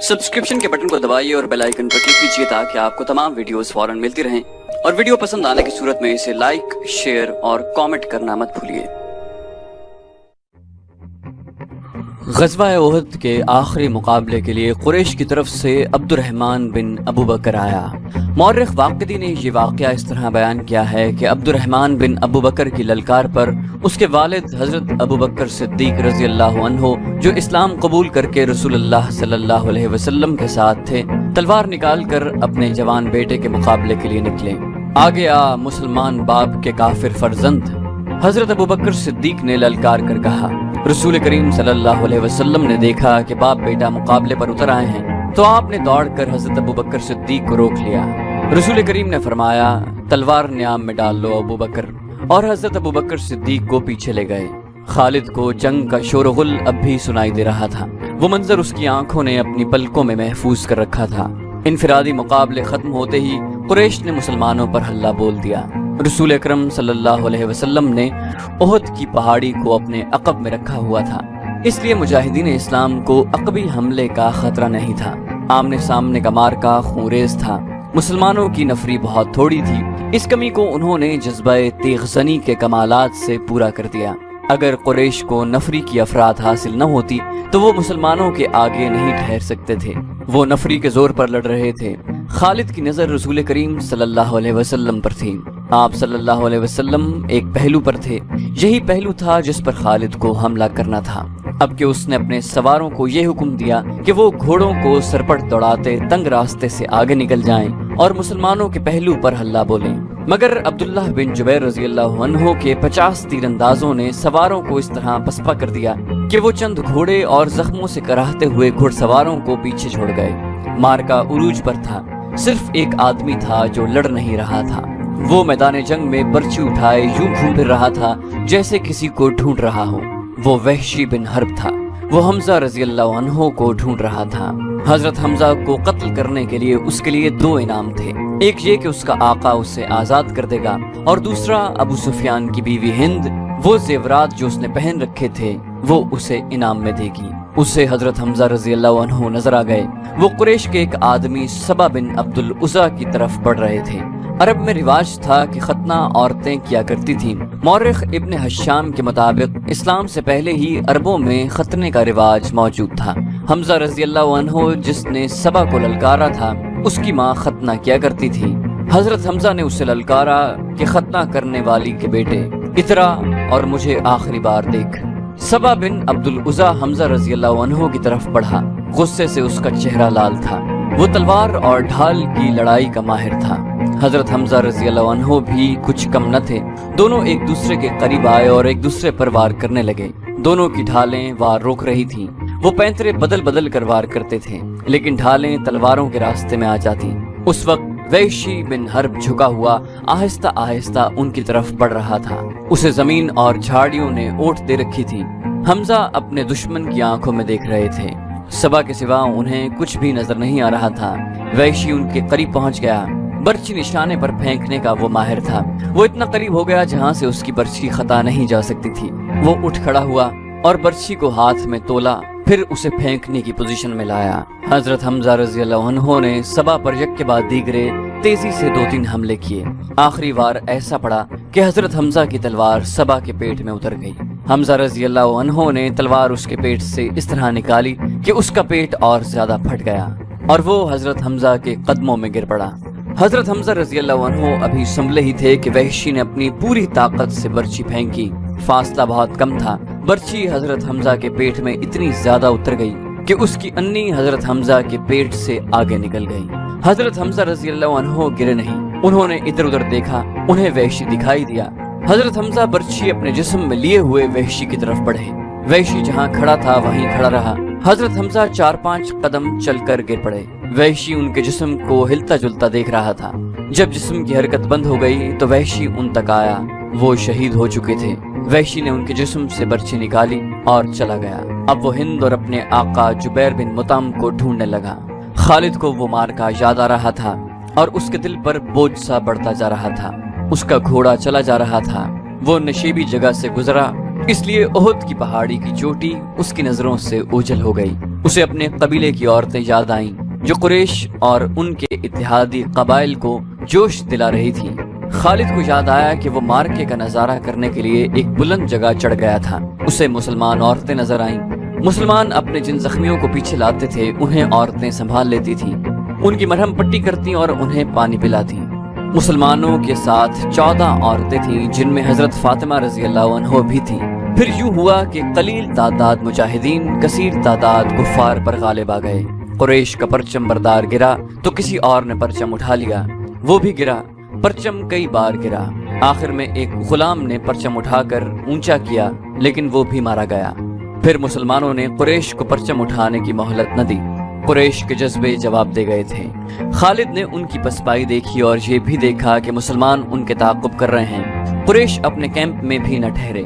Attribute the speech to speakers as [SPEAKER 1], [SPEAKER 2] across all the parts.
[SPEAKER 1] Subscription के button को दबाइए और बेल आइकन पर क्लिक कीजिए ताकि आपको तमाम वीडियोस फौरन मिलती रहें और वीडियो पसंद आने की सूरत में इसे लाइक, शेयर और कमेंट करना मत भूलिए। ग़ज़वा ओहद के आखिरी मुकाबले के लिए कुरैश की तरफ से अब्दुर्रहमान बिन अबू बकर आया। मौर्रिख़ वाक़िदी ने ये वाक़या इस तरह बयान किया है कि अब्दुर्रहमान बिन अबू बकर की ललकार पर उसके वालिद हज़रत अबू बकर सिद्दीक़ रज़ी अल्लाहु अन्हु, जो इस्लाम कबूल करके रसूलुल्लाह सल्लल्लाहु अलैहि वसल्लम के साथ थे, तलवार निकाल कर अपने जवान बेटे के मुकाबले के लिए निकले। आगे आ मुसलमान बाप के काफिर फर्जंद। हज़रत अबू बकर सिद्दीक़ ने ललकार कर कहा, रसूल करीम सल्लल्लाहु अलैहि वसल्लम ने देखा कि बाप बेटा मुकाबले पर उतर आए हैं, तो आपने दौड़कर हज़रत अबू बकर सिद्दीक़ को रोक लिया। रसूल करीम ने फरमाया, तलवार न्याम में डाल लो अबू बकर, और हज़रत अबू बकर सिद्दीक़ को पीछे ले गए। खालिद को जंग का शोरगुल अब भी सुनाई दे रहा था। वो मंजर उसकी आंखों ने अपनी पलकों में महफूज कर रखा था। इनफिरादी मुकाबले खत्म होते ही कुरैश ने मुसलमानों पर हल्ला बोल दिया। रसूल अकरम सल्लल्लाहु अलैहि वसल्लम ने ओहद की पहाड़ी को अपने अक़ब में रखा हुआ था, इसलिए मुजाहिदीन इस्लाम को अक़बी हमले का खतरा नहीं था। आमने सामने का मार्का खूंरेज़ था। मुसलमानों की नफरी बहुत थोड़ी थी। इस कमी को उन्होंने जज्बे तेग़ज़नी के कमालात से पूरा कर दिया। अगर कुरैश को नफरी की अफराद हासिल न होती तो वो मुसलमानों के आगे नहीं ठहर सकते थे। वो नफरी के जोर पर लड़ रहे थे। खालिद की नजर रसूल करीम सल्लल्लाहु अलैहि वसल्लम पर थी। आप सल्लल्लाहु अलैहि वसल्लम एक पहलू पर थे। यही पहलू था जिस पर खालिद को हमला करना था। अब कि उसने अपने सवारों को यह हुक्म दिया कि वो घोड़ों को सरपट दौड़ाते तंग रास्ते से आगे निकल जाएं और मुसलमानों के पहलू पर हल्ला बोलें। मगर अब्दुल्लाह बिन जुबैर रज़ी अल्लाहु अन्हु के 50 तीरंदाजों ने सवारों को इस तरह पसपा कर दिया कि वो चंद घोड़े और जख्मों से कराहते हुए घुड़सवारों को पीछे छोड़ गए। मार्का उरूज पर था। सिर्फ एक आदमी था जो लड़ नहीं रहा था। वो मैदान जंग में बर्छी उठाए यूं घूम फिर रहा था जैसे किसी को ढूंढ रहा हो। वो वहशी बिन हर्ब था। वो हमजा रज़ी अल्लाहु अन्हु को ढूंढ रहा था। हजरत हमजा को कत्ल करने के लिए उसके लिए 2 इनाम थे। एक ये कि उसका आका उसे आजाद कर देगा, और दूसरा अबू सुफियान की बीवी हिंद वो जेवरात जो उसने पहन रखे थे वो उसे इनाम में देगी। उसे हजरत हमजा रज़ी अल्लाहु अन्हु नजर आ गए। वो कुरैश के एक आदमी सबा बिन अब्दुल उज़ा की तरफ बढ़ रहे थे। अरब में रिवाज था कि खतना औरतें किया करती थीं। मौर्रिख़ इब्न हश्शाम के मुताबिक इस्लाम से पहले ही अरबों में खतने का रिवाज मौजूद था। हमजा रज़ी अल्लाहु अन्हु जिसने सबा को ललकारा था, उसकी माँ खतना किया करती थी। हजरत हमजा ने उसे ललकारा कि खतना करने वाली के बेटे, इतरा और मुझे आखिरी बार देख। सबा बिन अब्दुल उज़ा हमजा रज़ी अल्लाहु अन्हु की तरफ बढ़ा। गुस्से से उसका चेहरा लाल था। वो तलवार और ढाल की लड़ाई का माहिर था। हजरत हमजा रज़ी अल्लाहु अन्हु भी कुछ कम न थे। दोनों एक दूसरे के करीब आए और एक दूसरे पर वार करने लगे। दोनों की ढालें वार रोक रही थीं। वो पैंतरे बदल बदल कर वार करते थे, लेकिन ढालें तलवारों के रास्ते में आ जाती। उस वक्त वहशी बिन हर्ब झुका हुआ आहिस्ता आहिस्ता उनकी तरफ बढ़ रहा था। उसे जमीन और झाड़ियों ने ओट दे रखी थी। हमजा अपने दुश्मन की आंखों में देख रहे थे। सबा के सिवा उन्हें कुछ भी नजर नहीं आ रहा था। वहशी उनके करीब पहुंच गया। बर्छी निशाने पर फेंकने का वो माहिर था। वो इतना करीब हो गया जहां से उसकी बर्छी खता नहीं जा सकती थी। वो उठ खड़ा हुआ और बर्छी को हाथ में तोला, फिर उसे फेंकने की पोजीशन में लाया। हजरत हमजा रज़ी अल्लाहु अन्हु ने सबा पर यक के बाद दीगरे तेजी से 2-3 हमले किए। आखिरी वार ऐसा पड़ा कि हजरत हमजा की तलवार सबा के पेट में उतर गई। हमजा रज़ी अल्लाहु अन्हु ने तलवार उसके पेट से इस तरह निकाली कि उसका पेट और ज्यादा फट गया और वो हजरत हमजा के कदमों में गिर पड़ा। हजरत हमजा रज़ी अल्लाहु अन्हु अभी संभले ही थे कि वहशी ने अपनी पूरी ताकत से बर्छी फेंकी। फासला बहुत कम था। बर्छी हजरत हमजा के पेट में इतनी ज्यादा उतर गई कि उसकी अन्नी हजरत हमजा के पेट से आगे निकल गई। हजरत हमजा रज़ी अल्लाहु अन्हु गिरे नहीं। उन्होंने इधर उधर देखा, उन्हें वहशी दिखाई दिया। हजरत हमजा बर्छी अपने जिस्म में लिए हुए वहशी की तरफ बढ़े। वहशी जहाँ खड़ा था वहीं खड़ा रहा। हजरत हमजा 4-5 कदम चलकर गिर पड़े। वहशी उनके जिस्म को हिलता जुलता देख रहा था। जब जिस्म की हरकत बंद हो गई तो वहशी उन तक आया। वो शहीद हो चुके थे। वहशी ने उनके जिस्म से बर्छी निकाली और चला गया। अब वो हिंद और अपने आका जुबैर बिन मुतम को ढूंढने लगा। खालिद को वो मार्का याद आ रहा था और उसके दिल पर बोझ सा बढ़ता जा रहा था। उसका घोड़ा चला जा रहा था। वो नशीबी जगह से गुजरा, इसलिए ओहद की पहाड़ी की चोटी उसकी नजरों से ओझल हो गई। اسے اپنے قبیلے کی عورتیں یاد آئیں جو قریش اور ان کے اتحادی قبائل کو جوش دلا رہی تھیں۔ خالد کو یاد آیا کہ وہ مارکے کا نظارہ کرنے کے لیے ایک بلند جگہ چڑھ گیا تھا۔ اسے مسلمان عورتیں نظر آئیں۔ مسلمان اپنے جن زخمیوں کو پیچھے لاتے تھے انہیں عورتیں سنبھال لیتی تھیں، ان کی مرہم پٹی کرتی اور انہیں پانی پلاتی۔ مسلمانوں کے ساتھ 14 عورتیں تھیں جن میں حضرت فاطمہ رضی اللہ عنہ بھی تھیں۔ پھر یوں ہوا کہ قلیل تعداد مجاہدین کثیر تعداد کفار پر غالب آ گئے۔ قریش کا پرچم بردار گرا تو کسی اور نے پرچم اٹھا لیا، وہ بھی گرا، پرچم کئی بار گرا۔ آخر میں ایک غلام نے پرچم اٹھا کر اونچا کیا لیکن وہ بھی مارا گیا۔ پھر مسلمانوں نے قریش کو پرچم اٹھانے کی مہلت نہ دی۔ قریش کے جذبے جواب دے گئے تھے۔ خالد نے ان کی پسپائی دیکھی اور یہ بھی دیکھا کہ مسلمان ان کے تعاقب کر رہے ہیں۔ قریش اپنے کیمپ میں بھی نہ ٹھہرے،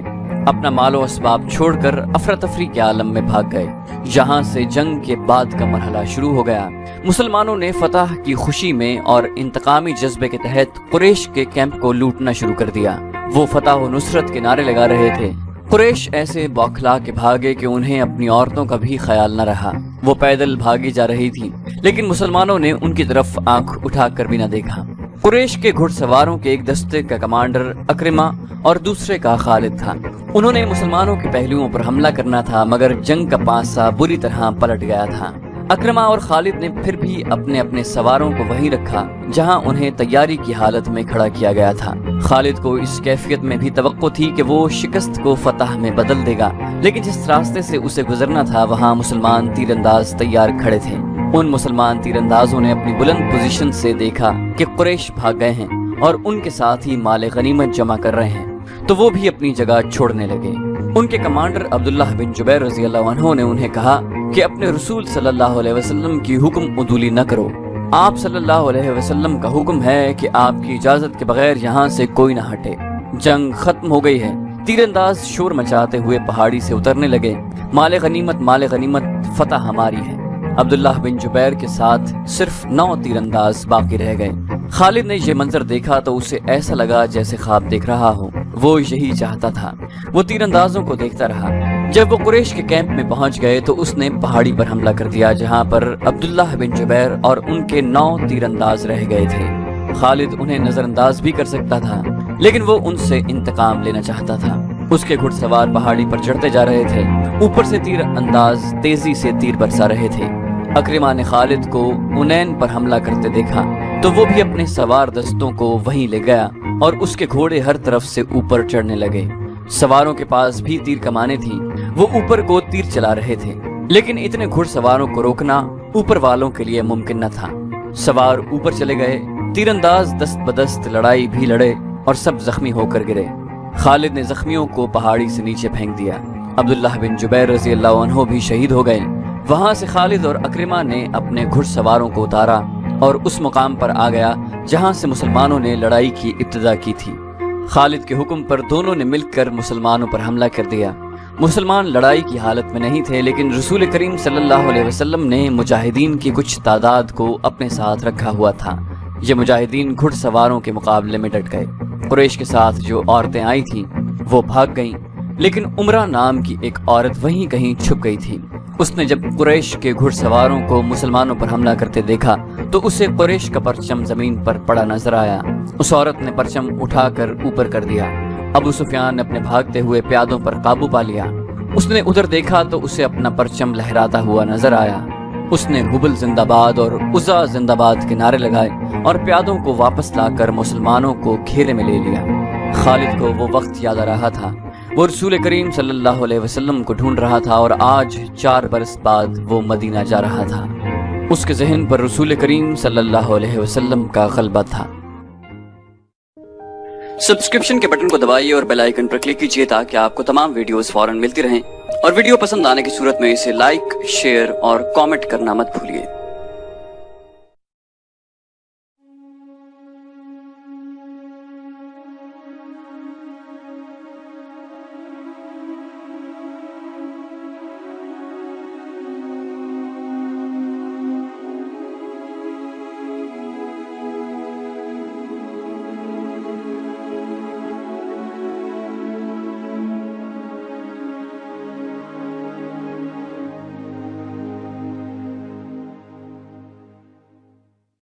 [SPEAKER 1] اپنا مال و اسباب چھوڑ کر افراتفری کے عالم میں بھاگ گئے۔ یہاں سے جنگ کے بعد کا مرحلہ شروع ہو گیا۔ مسلمانوں نے فتح کی خوشی میں اور انتقامی جذبے کے تحت قریش کے کیمپ کو لوٹنا شروع کر دیا۔ وہ فتح و نصرت کے نعرے لگا رہے تھے۔ قریش ایسے بوکھلا کے بھاگے کہ انہیں اپنی عورتوں کا بھی خیال نہ رہا۔ وہ پیدل بھاگی جا رہی تھی لیکن مسلمانوں نے ان کی طرف آنکھ اٹھا کر بھی نہ دیکھا۔ قریش کے گھڑ سواروں کے ایک دستے کا کمانڈر اکرمہ اور دوسرے کا خالد تھا۔ انہوں نے مسلمانوں کے پہلوؤں پر حملہ کرنا تھا مگر جنگ کا پانسا بری طرح پلٹ گیا تھا۔ اکرمہ اور خالد نے پھر بھی اپنے اپنے سواروں کو وہیں رکھا جہاں انہیں تیاری کی حالت میں کھڑا کیا گیا تھا۔ خالد کو اس کیفیت میں بھی توقع تھی کہ وہ شکست کو فتح میں بدل دے گا، لیکن جس راستے سے اسے گزرنا تھا وہاں مسلمان تیر انداز تیار کھڑے تھے۔ ان مسلمان تیر اندازوں نے اپنی بلند پوزیشن سے دیکھا کہ قریش بھاگ گئے ہیں اور ان کے ساتھ ہی مال غنیمت جمع کر رہے ہیں تو وہ بھی اپنی جگہ چھوڑنے لگے۔ ان کے کمانڈر عبداللہ بن جبیر رضی اللہ عنہ نے انہیں کہا کہ اپنے رسول صلی اللہ علیہ وسلم کی حکم عدولی نہ کرو۔ آپ صلی اللہ علیہ وسلم کا حکم ہے کہ آپ کی اجازت کے بغیر یہاں سے کوئی نہ ہٹے۔ جنگ ختم ہو گئی ہے۔ تیر انداز شور مچاتے ہوئے پہاڑی سے اترنے لگے۔ مال غنیمت، فتح ہماری ہے۔ عبداللہ بن جبیر کے ساتھ صرف 9 تیر انداز باقی رہ گئے۔ خالد نے یہ منظر دیکھا تو اسے ایسا لگا جیسے خواب دیکھ رہا ہو۔ وہ یہی چاہتا تھا۔ وہ تیر اندازوں کو دیکھتا رہا۔ جب وہ قریش کے کیمپ میں پہنچ گئے تو اس نے پہاڑی پر حملہ کر دیا جہاں پر عبداللہ بن جبیر اور ان کے 9 تیر انداز رہ گئے تھے۔ خالد انہیں نظر انداز بھی کر سکتا تھا لیکن وہ ان سے انتقام لینا چاہتا تھا۔ اس کے گھڑ سوار پہاڑی پر چڑھتے جا رہے تھے، اوپر سے تیر انداز تیزی سے تیر برسا رہے تھے۔ اکرمہ نے خالد کو انین پر حملہ کرتے دیکھا تو وہ بھی اپنے سوار دستوں کو وہیں لے گیا اور اس کے گھوڑے ہر طرف سے اوپر چڑھنے لگے۔ سواروں کے پاس بھی تیر کمانیں تھیں، وہ اوپر کو تیر چلا رہے تھے لیکن اتنے گھڑ سواروں کو روکنا اوپر والوں کے لیے ممکن نہ تھا۔ سوار اوپر چلے گئے، تیر انداز دست بدست لڑائی بھی لڑے اور سب زخمی ہو کر گرے۔ خالد نے زخمیوں کو پہاڑی سے نیچے پھینک دیا۔ عبداللہ بن جبیر رضی اللہ عنہ بھی شہید ہو گئے۔ وہاں سے خالد اور اکرمہ نے اپنے گھڑ سواروں کو اتارا اور اس مقام پر آ گیا جہاں سے مسلمانوں نے لڑائی کی ابتدا کی تھی۔ خالد کے حکم پر دونوں نے مل کر مسلمانوں پر حملہ کر دیا۔ مسلمان لڑائی کی حالت میں نہیں تھے لیکن رسول کریم صلی اللہ علیہ وسلم نے مجاہدین کی کچھ تعداد کو اپنے ساتھ رکھا ہوا تھا۔ یہ مجاہدین گھڑ سواروں کے مقابلے میں ڈٹ گئے۔ قریش کے ساتھ جو عورتیں آئی تھیں وہ بھاگ گئیں لیکن عمرہ نام کی ایک عورت وہیں کہیں چھپ گئی تھی۔ اس نے جب قریش کے گھڑ سواروں کو مسلمانوں پر حملہ کرتے دیکھا تو اسے قریش کا پرچم زمین پر پڑا نظر آیا۔ اس عورت نے پرچم اٹھا کر اوپر کر دیا۔ ابو سفیان نے اپنے بھاگتے ہوئے پیادوں پر قابو پا لیا۔ اس نے ادھر دیکھا تو اسے اپنا پرچم لہراتا ہوا نظر آیا۔ اس نے حبل زندہ باد اور عزا زندہ باد کے نعرے لگائے اور پیادوں کو واپس لا کر مسلمانوں کو گھیرے میں لے لیا۔ خالد کو وہ وقت یاد آ رہا تھا۔ وہ رسول کریم صلی اللہ علیہ وسلم کو ڈھونڈ رہا تھا اور آج 4 برس بعد وہ مدینہ جا رہا تھا۔ اس کے ذہن پر رسول کریم صلی اللہ علیہ وسلم کا غلبہ تھا۔ سبسکرپشن کے بٹن کو دبائیے اور بیل آئیکن پر کلک کیجیے تاکہ آپ کو تمام ویڈیوز فوراً ملتی رہیں، اور ویڈیو پسند آنے کی صورت میں اسے لائک، شیئر اور کامنٹ کرنا مت بھولیے۔